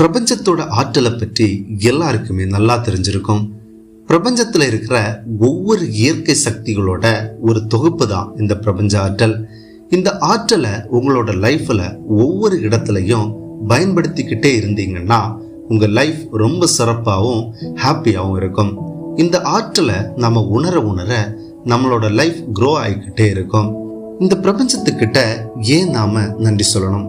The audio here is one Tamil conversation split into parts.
பிரபஞ்சத்தோட ஆற்றலை பற்றி எல்லாருக்குமே நல்லா தெரிஞ்சிருக்கும். பிரபஞ்சத்துல இருக்கிற ஒவ்வொரு இயற்கை சக்திகளோட ஒரு தொகுப்பு தான் இந்த பிரபஞ்ச ஆற்றல். இந்த ஆற்றலை உங்களோட லைஃப்ல ஒவ்வொரு இடத்துலையும் பயன்படுத்திக்கிட்டே இருந்தீங்கன்னா உங்க லைஃப் ரொம்ப சிறப்பாகவும் ஹாப்பியாகவும் இருக்கும். இந்த ஆற்றலை நம்ம உணர உணர நம்மளோட லைஃப் க்ரோ ஆகிக்கிட்டே இருக்கும். இந்த பிரபஞ்சத்துக்கிட்ட ஏன் நாம நன்றி சொல்லணும்?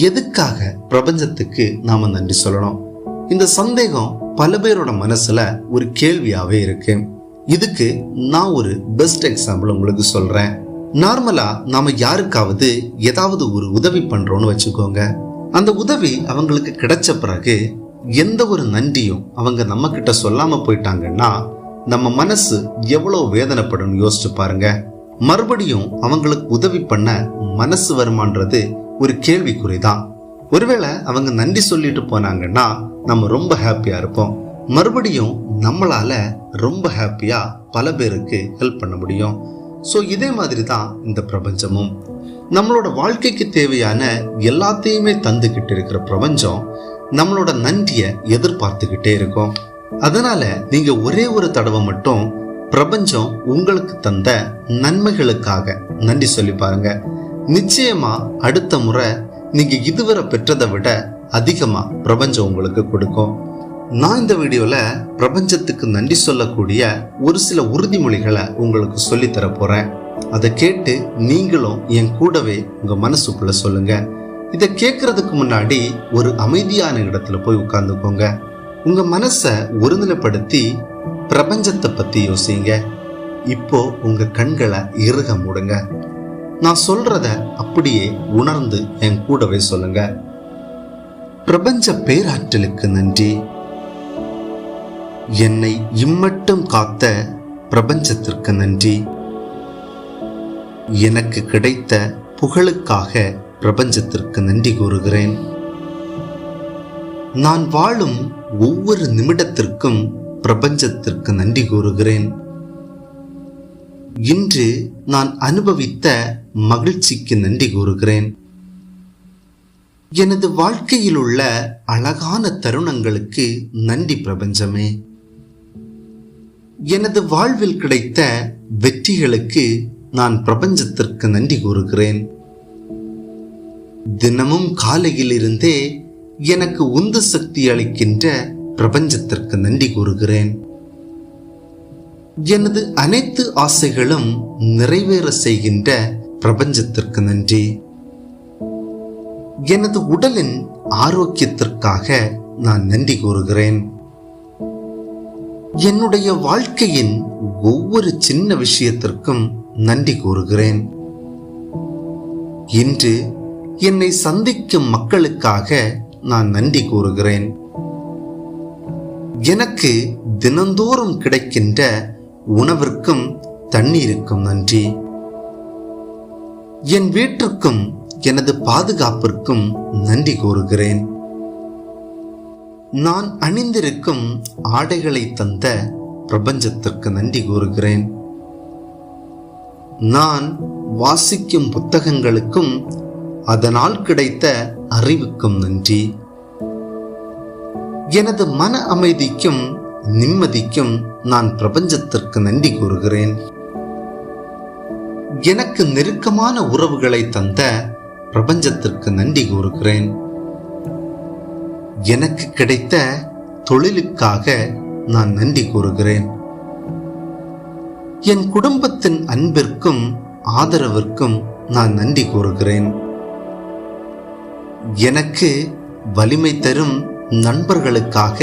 எதுக்காக பிரபஞ்சத்துக்கு நாம நன்றி சொல்லணும்? இந்த சந்தேகம் பல பேரோட மனசுல ஒரு கேள்வியாவே இருக்கு. இதுக்கு நான் ஒரு பெஸ்ட் எக்ஸாம்பிள் உங்களுக்கு சொல்றேன். நார்மலா நாம யாருக்காவது ஏதாவது ஒரு உதவி பண்றோம்னு வச்சுக்கோங்க. அந்த உதவி அவங்களுக்கு கிடைச்ச பிறகு எந்த ஒரு நன்றியும் அவங்க நம்ம கிட்ட சொல்லாம போயிட்டாங்கன்னா நம்ம மனசு எவ்வளவு வேதனைப்படும் யோசிச்சு பாருங்க. மறுபடியும் அவங்களுக்கு உதவி பண்ண மனசு வருமானது ஒரு கேள்விக்குறிதான். ஒருவேளை அவங்க நன்றி சொல்லிட்டு போனாங்கன்னா நம்ம ரொம்ப ஹாப்பியா இருப்போம். மறுபடியும் நம்மளால ரொம்ப ஹாப்பியா பல பேருக்கு ஹெல்ப் பண்ண முடியும். ஸோ இதே மாதிரி தான் இந்த பிரபஞ்சமும். நம்மளோட வாழ்க்கைக்கு தேவையான எல்லாத்தையுமே தந்துகிட்டு இருக்கிற பிரபஞ்சம் நம்மளோட நன்றியை எதிர்பார்த்துக்கிட்டே இருக்கும். அதனால நீங்க ஒரே ஒரு தடவை மட்டும் பிரபஞ்சம் உங்களுக்கு தந்த நன்மைகளுக்காக நன்றி சொல்லி பாருங்க. நிச்சயமா அடுத்த முறை நீங்க இதுவரை பெற்றதை விட அதிகமா பிரபஞ்சம் உங்களுக்கு கொடுக்கும். நான் இந்த வீடியோல பிரபஞ்சத்துக்கு நன்றி சொல்லக்கூடிய ஒரு சில உறுதிமொழிகளை உங்களுக்கு சொல்லித்தர போறேன். அதை கேட்டு நீங்களும் என் கூடவே உங்க மனசுக்குள்ள சொல்லுங்க. இதை கேட்கறதுக்கு முன்னாடி ஒரு அமைதியான இடத்துல போய் உட்கார்ந்துக்கோங்க. உங்க மனசை ஒருநிலைப்படுத்தி பிரபஞ்சத்தை பத்தி யோசிங்க. இப்போ உங்க கண்களை இறுக மூடுங்க. நான் சொல்றத அப்படியே உணர்ந்து என் கூடவே சொல்லுங்க. பிரபஞ்ச பேராற்றலுக்கு நன்றி. என்னை இம்மட்டும் காத்த பிரபஞ்சத்திற்கு நன்றி. எனக்கு கிடைத்த புகழுக்காக பிரபஞ்சத்திற்கு நன்றி கூறுகிறேன். நான் வாழும் ஒவ்வொரு நிமிடத்திற்கும் பிரபஞ்சத்திற்கு நன்றி கூறுகிறேன். இன்று நான் அனுபவித்த மகிழ்ச்சிக்கு நன்றி கூறுகிறேன். எனது வாழ்க்கையில் உள்ள அழகான தருணங்களுக்கு நன்றி பிரபஞ்சமே. எனது வாழ்வில் கிடைத்த வெற்றிகளுக்கு நான் பிரபஞ்சத்திற்கு நன்றி கூறுகிறேன். தினமும் காலையில் இருந்தே எனக்கு உந்து சக்தி அளிக்கின்ற பிரபஞ்சத்திற்கு நன்றி கூறுகிறேன். எனது அனைத்து ஆசைகளும் நிறைவேற செய்கின்ற பிரபஞ்சத்திற்கு நன்றி. எனது உடலின் ஆரோக்கியத்திற்காக நான் நன்றி கூறுகிறேன். என்னுடைய வாழ்க்கையின் ஒவ்வொரு சின்ன விஷயத்திற்கும் நன்றி கூறுகிறேன். இன்று என்னை சந்திக்கும் மக்களுக்காக நான் நன்றி கூறுகிறேன். எனக்கு தினந்தோறும் கிடைக்கின்ற உணவிற்கும் தண்ணீருக்கும் நன்றி. என் வீட்டிற்கும் எனது பாதுகாப்பிற்கும் நன்றி கூறுகிறேன். நான் அணிந்திருக்கும் ஆடைகளை தந்த பிரபஞ்சத்திற்கு நன்றி கூறுகிறேன். நான் வாசிக்கும் புத்தகங்களுக்கும் அதனால் கிடைத்த அறிவுக்கும் நன்றி. எனது மன அமைதிக்கும் நிம்மதிக்கும் நான் பிரபஞ்சத்திற்கு நன்றி கூறுகிறேன். எனக்கு நெருக்கமான உறவுகளை தந்த பிரபஞ்சத்திற்கு நன்றி கூறுகிறேன். எனக்கு கிடைத்த தொழிலுக்காக நான் நன்றி கூறுகிறேன். என் குடும்பத்தின் அன்பிற்கும் ஆதரவிற்கும் நான் நன்றி கூறுகிறேன். எனக்கு வலிமை தரும் நண்பர்களுக்காக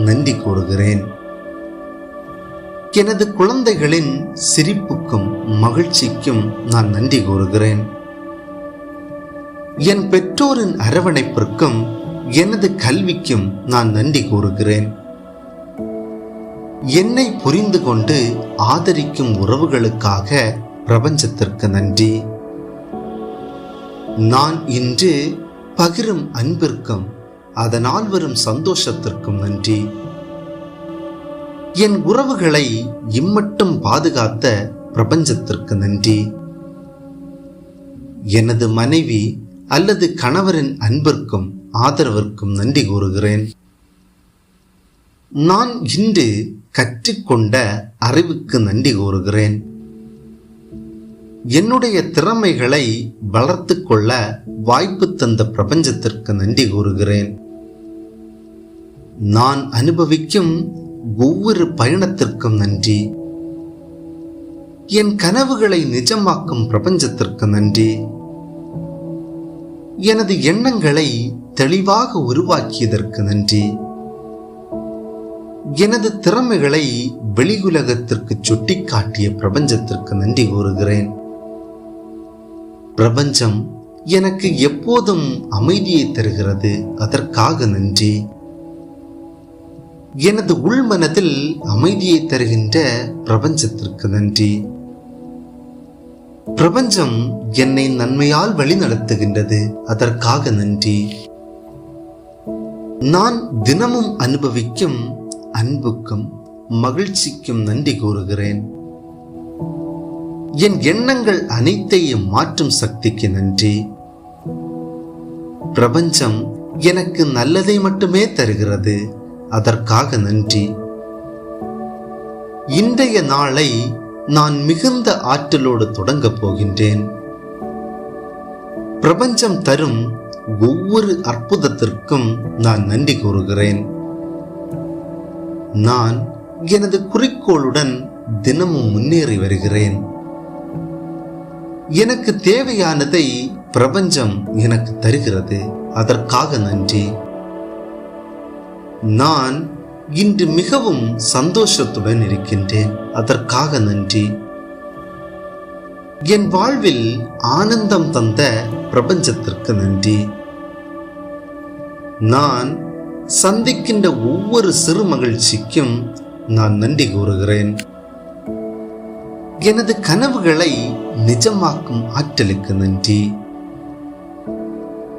நன்றி கூறுகிறேன். எனது குழந்தைகளின் சிரிப்புக்கும் மகிழ்ச்சிக்கும் நான் நன்றி கூறுகிறேன். என் பெற்றோரின் அரவணைப்பிற்கும் எனது கல்விக்கும் நான் நன்றி கூறுகிறேன். என்னை புரிந்து கொண்டு ஆதரிக்கும் உறவுகளுக்காக பிரபஞ்சத்திற்கு நன்றி. நான் இன்று பகிரும் அன்பிற்கும் அதனால் வரும் சந்தோஷத்திற்கும் நன்றி. என் உறவுகளை இம்மட்டும் பாதுகாத்த பிரபஞ்சத்திற்கு நன்றி. எனது மனைவி அல்லது கணவரின் அன்பிற்கும் ஆதரவிற்கும் நன்றி கூறுகிறேன். நான் இன்று கற்றுக்கொண்ட அறிவுக்கு நன்றி கூறுகிறேன். என்னுடைய திறமைகளை வளர்த்து கொள்ள வாய்ப்பு தந்த பிரபஞ்சத்திற்கு நன்றி கூறுகிறேன். நான் அனுபவிக்கும் ஒவ்வொரு பயணத்திற்கும் நன்றி. என் கனவுகளை நிஜமாக்கும் பிரபஞ்சத்திற்கு நன்றி. எனது எண்ணங்களை தெளிவாக உருவாக்கியதற்கு நன்றி. எனது திறமைகளை வெளியுலகத்திற்கு சுட்டிக்காட்டிய பிரபஞ்சத்திற்கு நன்றி கூறுகிறேன். பிரபஞ்சம் எனக்கு எப்போதும் அமைதியை தருகிறது, அதற்காக நன்றி. எனது உள்மனதில் அமைதியை தருகின்ற பிரபஞ்சத்திற்கு நன்றி. பிரபஞ்சம் என்னை நன்மையால் வழிநடத்துகின்றது, அதற்காக நன்றி. நான் தினமும் அனுபவிக்கும் அன்புக்கும் மகிழ்ச்சிக்கும் நன்றி கூறுகிறேன். என் எண்ணங்கள் அனைத்தையும் மாற்றும் சக்திக்கு நன்றி. பிரபஞ்சம் எனக்கு நல்லதை மட்டுமே தருகிறது, அதற்காக நன்றி. இன்றைய நாளை நான் மிகுந்த ஆற்றலோடு தொடங்கப் போகின்றேன். பிரபஞ்சம் தரும் ஒவ்வொரு அற்புதத்திற்கும் நான் நன்றி கூறுகிறேன். நான் எனது குறிக்கோளுடன் தினமும் முன்னேறி வருகிறேன். எனக்கு தேவையானதை பிரபஞ்சம் எனக்கு தருகிறது, அதற்காக நன்றி. நான் இன்று மிகவும் சந்தோஷத்துடன் இருக்கின்றேன், அதற்காக நன்றி. என் வாழ்வில் ஆனந்தம் தந்த பிரபஞ்சத்திற்கு நன்றி. நான் சந்திக்கின்ற ஒவ்வொரு சிறு மகிழ்ச்சிக்கும் நான் நன்றி கூறுகிறேன். எனது கனவுகளை நிஜமாக்கும் ஆற்றலுக்கு நன்றி.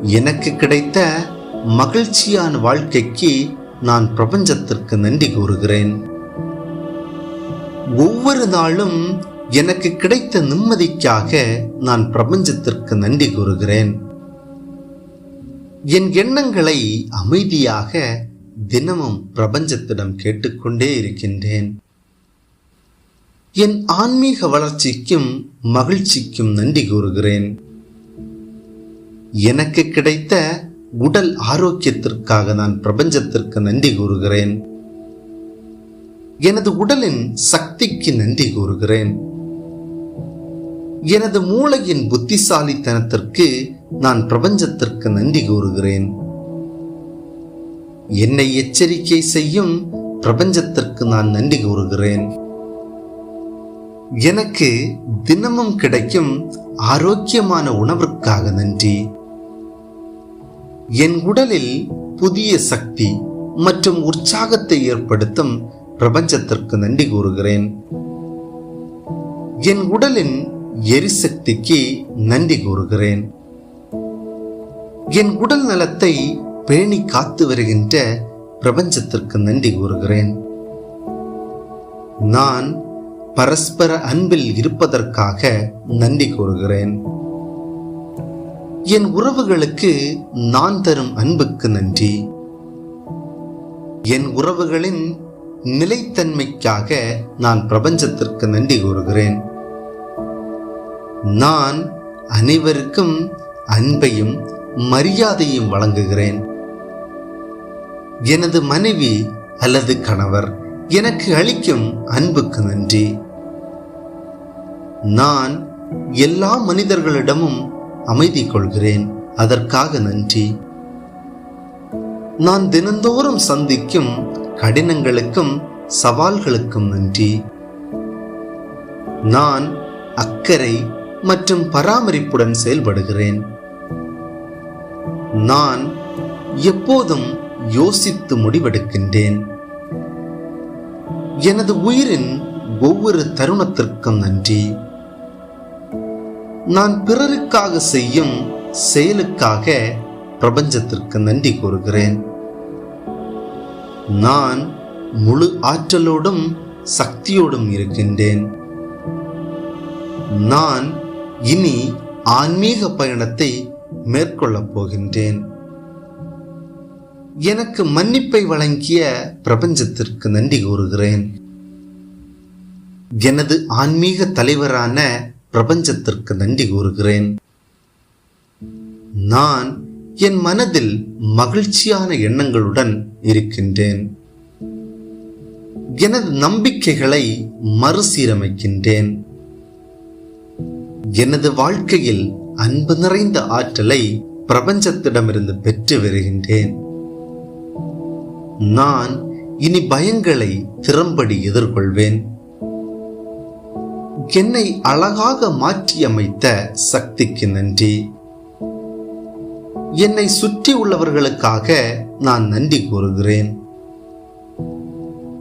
எனக்கு கிடைத்த மகிழ்ச்சியான வாழ்க்கைக்கு நான் பிரபஞ்சத்திற்கு நன்றி கூறுகிறேன். ஒவ்வொரு நாளும் எனக்கு கிடைத்த நிம்மதிக்காக நான் பிரபஞ்சத்திற்கு நன்றி கூறுகிறேன். என் எண்ணங்களை அமைதியாக தினமும் பிரபஞ்சத்திடம் கேட்டுக்கொண்டே இருக்கின்றேன். என் ஆன்மீக வளர்ச்சிக்கும் மகிழ்ச்சிக்கும் நன்றி கூறுகிறேன். எனக்கு கிடைத்த உடல் ஆரோக்கியத்திற்காக நான் பிரபஞ்சத்திற்கு நன்றி கூறுகிறேன். எனது உடலின் சக்திக்கு நன்றி கூறுகிறேன். எனது மூளையின் புத்திசாலித்தனத்திற்கு நான் பிரபஞ்சத்திற்கு நன்றி கூறுகிறேன். என்னை எச்சரிக்கை செய்யும் பிரபஞ்சத்திற்கு நான் நன்றி கூறுகிறேன். எனக்கு தினமும் கிடைக்கும் ஆரோக்கியமான உணவிற்காக நன்றி. என் உடலில் புதிய சக்தி மற்றும் உற்சாகத்தை ஏற்படுத்தும் பிரபஞ்சத்திற்கு நன்றி கூறுகிறேன். என் உடலின் எரிசக்திக்கு நன்றி கூறுகிறேன். என் உடல் நலத்தை பேணி காத்து வருகின்ற பிரபஞ்சத்திற்கு நன்றி கூறுகிறேன். நான் பரஸ்பர அன்பில் இருப்பதற்காக நன்றி கூறுகிறேன். என் உறவுகளுக்கு நான் தரும் அன்புக்கு நன்றி. என் உறவுகளின் நிலைத்தன்மைக்காக நான் பிரபஞ்சத்திற்கு நன்றி கூறுகிறேன். நான் அனைவருக்கும் அன்பையும் மரியாதையும் வழங்குகிறேன். எனது மனைவி அல்லது கணவர் எனக்கு அளிக்கும் அன்புக்கு நன்றி. நான் எல்லா மனிதர்களிடமும் அமைதி கொள்கிறேன், அதற்காக நன்றி. நான் தினந்தோறும் சந்திக்கும் கடினங்களுக்கும் சவால்களுக்கும் நன்றி. நான் அக்கறை மற்றும் பராமரிப்புடன் செயல்படுகிறேன். நான் எப்போதும் யோசித்து முடிவெடுக்கின்றேன். எனது உயிரின் ஒவ்வொரு தருணத்திற்கும் நன்றி. நான் பிறருக்காக செய்யும் செயலுக்காக பிரபஞ்சத்திற்கு நன்றி கூறுகிறேன். நான் முழு ஆற்றலோடும் சக்தியோடும் இருக்கின்றேன். நான் இனி ஆன்மீக பயணத்தை மேற்கொள்ளப் போகின்றேன். எனக்கு மன்னிப்பை வழங்கிய பிரபஞ்சத்திற்கு நன்றி கூறுகிறேன். எனது ஆன்மீக தலைவரான பிரபஞ்சத்திற்கு நன்றி கூறுகிறேன். நான் என் மனதில் மகிழ்ச்சியான எண்ணங்களுடன் இருக்கின்றேன். எனது நம்பிக்கைகளை மறுசீரமைக்கின்றேன். எனது வாழ்க்கையில் அன்பு நிறைந்த ஆற்றலை பிரபஞ்சத்திடமிருந்து பெற்று வருகின்றேன். நான் இனி பயங்களை திறம்படி எதிர்கொள்வேன். என்னை அழகாக மாற்றியமைத்த சக்திக்கு நன்றி. என்னை சுற்றி உள்ளவர்களுக்காக நான் நன்றி கூறுகிறேன்.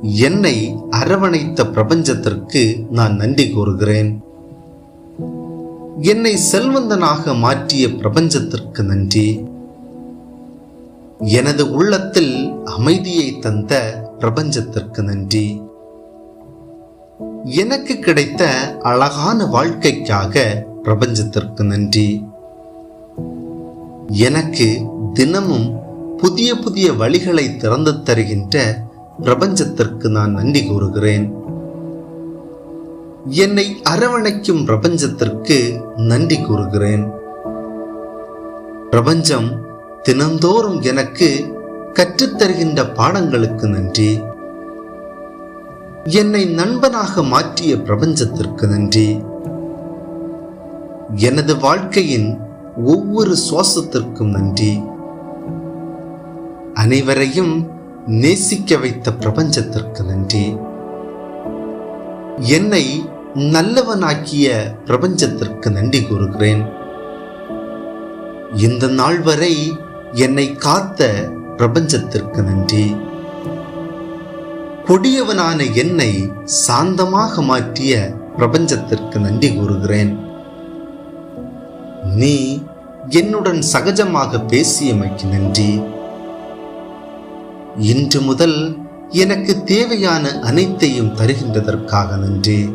என்னை அரவணைத்த பிரபஞ்சத்திற்கு நான் நன்றி கூறுகிறேன். என்னை செல்வந்தனாக மாற்றிய பிரபஞ்சத்திற்கு நன்றி. எனது உள்ளத்தில் அமைதியை தந்த பிரபஞ்சத்திற்கு நன்றி. எனக்கு கிடைத்த அழகான வாழ்க்கைக்காக பிரபஞ்சத்திற்கு நன்றி. எனக்கு தினமும் புதிய புதிய வழிகளை திறந்து தருகின்ற பிரபஞ்சத்திற்கு நான் நன்றி கூறுகிறேன். என்னை அரவணைக்கும் பிரபஞ்சத்திற்கு நன்றி கூறுகிறேன். பிரபஞ்சம் தினந்தோறும் எனக்கு கற்றுத்தருகின்ற பாடங்களுக்கு நன்றி. என்னை நண்பனாக மாற்றிய பிரபஞ்சத்திற்கு நன்றி. எனது வாழ்க்கையின் ஒவ்வொரு சுவாசத்திற்கும் நன்றி. அனைவரையும் நேசிக்க வைத்த பிரபஞ்சத்திற்கு நன்றி. என்னை நல்லவனாக்கிய பிரபஞ்சத்திற்கு நன்றி கூறுகிறேன். இந்த நாள் வரை என்னை காத்த பிரபஞ்சத்திற்கு நன்றி. கொடியவனான என்னை சாந்தமாக மாற்றிய பிரபஞ்சத்திற்கு நன்றி கூறுகிறேன். நீ என்னுடன் சகஜமாக பேசியமைக்கு நன்றி. இன்று முதல் எனக்கு தேவையான அனைத்தையும் தருகின்றதற்காக நன்றி.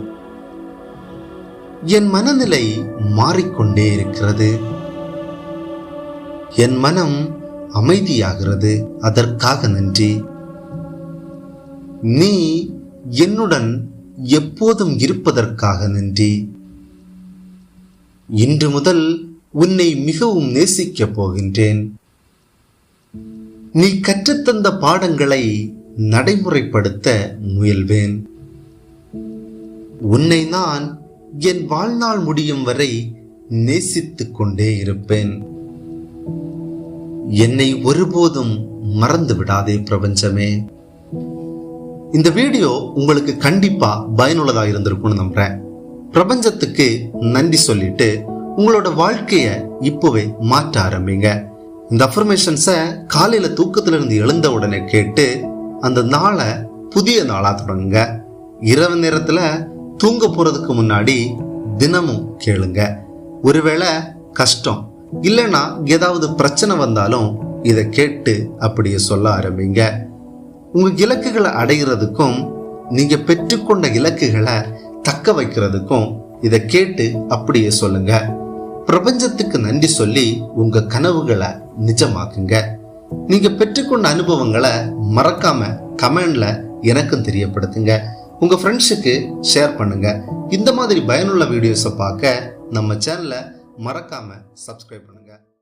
என் மனநிலை மாறிக்கொண்டே இருக்கிறது. என் மனம் அமைதியாகிறது. அதற்காக நன்றி. நீ என்னுடன் எப்போதும் இருப்பதற்காக நன்றி. இன்று முதல் உன்னை மிகவும் நேசிக்கப் போகின்றேன். நீ கற்றுத்தந்த பாடங்களை நடைமுறைப்படுத்த முயல்வேன். உன்னை நான் என் வாழ்நாள் முடியும் வரை நேசித்துக் கொண்டே இருப்பேன். என்னை ஒருபோதும் மறந்து விடாதே பிரபஞ்சமே. இந்த வீடியோ உங்களுக்கு கண்டிப்பா பயனுள்ளதாக இருந்திருக்கும்னு நம்புறேன். பிரபஞ்சத்துக்கு நன்றி சொல்லிட்டு உங்களோட வாழ்க்கைய இப்பவே மாற்ற ஆரம்பிங்க. இந்த அஃபர்மேஷன்ஸை காலையில தூக்கத்துல இருந்து எழுந்த உடனே கேட்டு அந்த நாளை புதிய நாளா தொடங்குங்க. இரவு நேரத்துல தூங்க போறதுக்கு முன்னாடி தினமும் கேளுங்க. ஒருவேளை கஷ்டம் இல்லைன்னா ஏதாவது பிரச்சனை வந்தாலும் இதை கேட்டு அப்படியே சொல்ல ஆரம்பிங்க. உங்க இலக்குகளை அடைகிறதுக்கும் நீங்க பெற்றுக்கொண்ட இலக்குகளை தக்க வைக்கிறதுக்கும் இதை கேட்டு அப்படியே சொல்லுங்க. பிரபஞ்சத்துக்கு நன்றி சொல்லி உங்க கனவுகளை நிஜமாக்குங்க. நீங்க பெற்றுக்கொண்ட அனுபவங்களை மறக்காம கமெண்ட்ல எனக்கும் தெரியப்படுத்துங்க. உங்க ஃப்ரெண்ட்ஸுக்கு ஷேர் பண்ணுங்க. இந்த மாதிரி பயனுள்ள வீடியோஸை பார்க்க நம்ம சேனலை மறக்காம சப்ஸ்கிரைப் பண்ணுங்க.